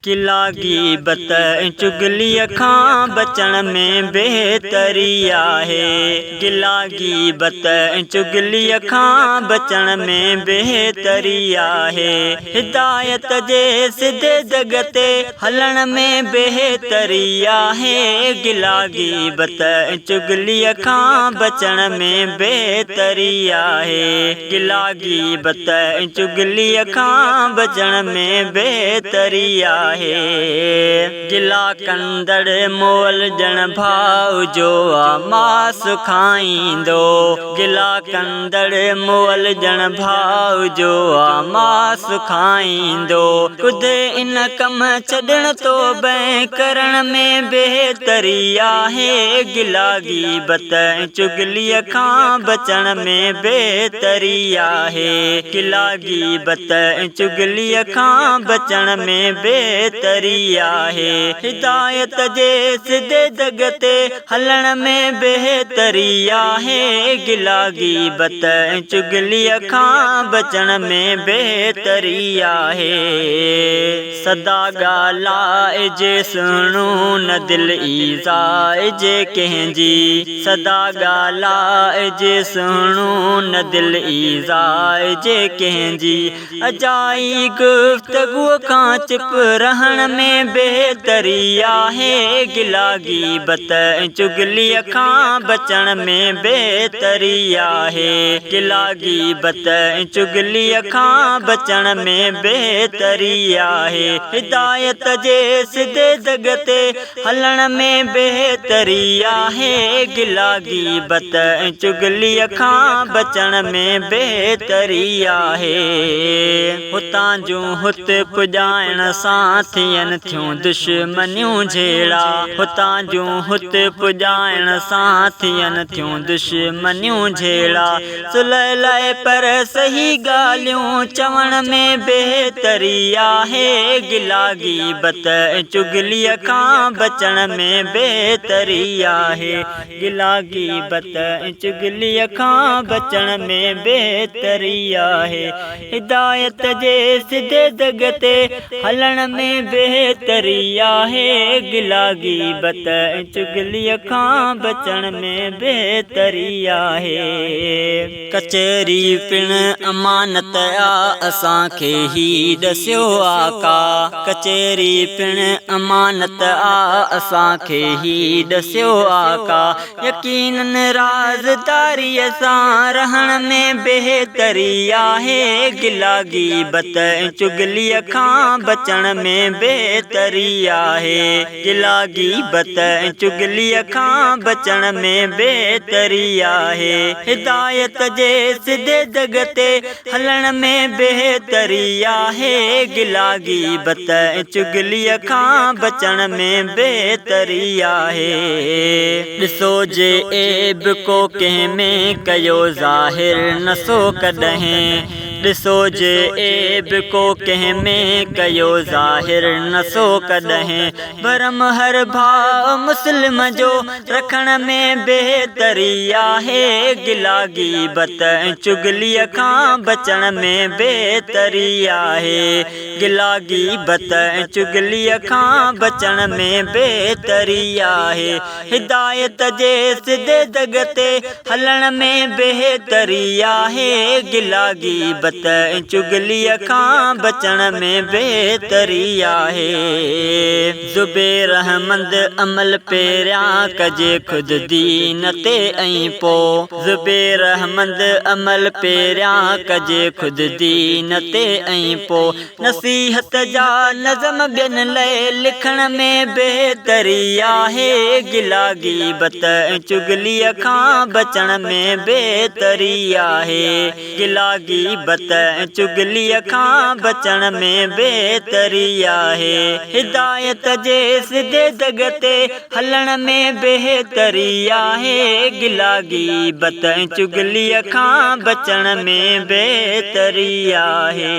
गिलागी बत चुगली खां बचण में बेहतरी आहे। गिलागी बत चुगली खां बचण में बेहतरी आहे। हिदायत जे सिधे जग ते हलण में बेहतरी आहे। गिलागी बत चुगली खां बचण में बेहतरी आहे। गिलागी बत चुगली खां बचण में बेहतरी आहे। गिला कंदड़ मोल जण भाव जो मास खाईंदो। गिला कंदड़ मोल जण भाव जो मास खाईंदो। खुद इन कम छॾण तो बै करण में बेहतरी आहे। गिलागी बत चुगली खां बचण में बेहतरी आहे। गिलागी बत चुगली खां बचण में बेहतरी आहे। हिदायत जे सिधे जग ते हलण में बेहतरी आहे। गिलागी बत चुगली खां बचण में बेहतरी आहे। सदा ॻाल्हाइजे सुणो न दिल ईज़ाइजे कंहिंजी। सदा ॻाल्हाइजे सुणो न दिल ईज़ाइजे कंहिंजी। अजाई गुफ्तगूअ खां चुप रहण में बेहतरी आहे। गिलागी बत चुगली खां बचण में बेहतरी आहे। गिलागी बत चुगली खां बचण में बेहतरी आहे। हिदायत जे सिधे जग ते हलण में बेहतरी आहे। गिलागी बत चुगली खां बचण में बेहतरी आहे। हुतां जूं हुत पुॼाइण सां थियनि थियूं दुश्मनियूं झेड़ा। हुतां जूं हुत पुॼाइण सां थियनि थियूं दुश्मनियूं झेड़ा। सुलह लाइ पर सही ॻाल्हियूं चवण में बेहतरी आहे। गिलागी बत चुगली खां बचण में बेहतरी आहे। गिलागी बत चुगली खां बचण में बेहतरी आहे। हिदायत जे सिधे जग ते हलण में बेहतरी आहे। गिलागी बत चुगली खां बचण में बेहतरी आहे। कचहरी पिण अमानत आ असांखे ही ॾसियो आका। कचहरी पिण अमानत आ असांखे ही ॾसियो आका। यकीनन राज़दारीअ सां रहण में बेहतरी आहे। गिलागी बत चुगली खां बचण में बेहतरी आहे। गिलागी बत चुगली खां बचण में बेहतरी आहे। हिदायत जे सिधे जग ते हलण में बेहतरी आहे। गिलागी बत चुगली खां बचण में बेहतरी आहे। ॾिसो जे ऐब को कंहिं में कयो ज़ाहिर नसो कॾहिं। ॾिसो जे ऐब को कंहिं में कयो ज़ाहिर नसो कॾहिं। भरम हर भाव मुस्लिम जो रखण में बेहतरी आहे। गिलागी बत चुगली खां बचण में बेहतरी आहे। गिलागी बत चुगली खां बचण में बेहतरी आहे। हिदायत जे सिधे जग ते हलण में बेहतरी आहे। गिलागी बत चुगली खां बचण में बेहतरी आहे। ज़ुबैर अहमद अमल पहिरियां कजे खुद दीन ते ऐं पोइ। ज़ुबैर अहमद अमल पहिरियां कजे खुद दीन ते ऐं पोइ। नसीहत जा नज़म ॿियनि लाइ लिखण में बेहतरी आहे। गिलागी बत चुगली खां बचण में बेहतरी आहे। गिलागी बत चुगली खां बचण में बेहतरी आहे। हिदायत जे सिधे जग ते हलण में बेहतरी आहे। गिलागी बत चुगली खां बचण में बेहतरी आहे।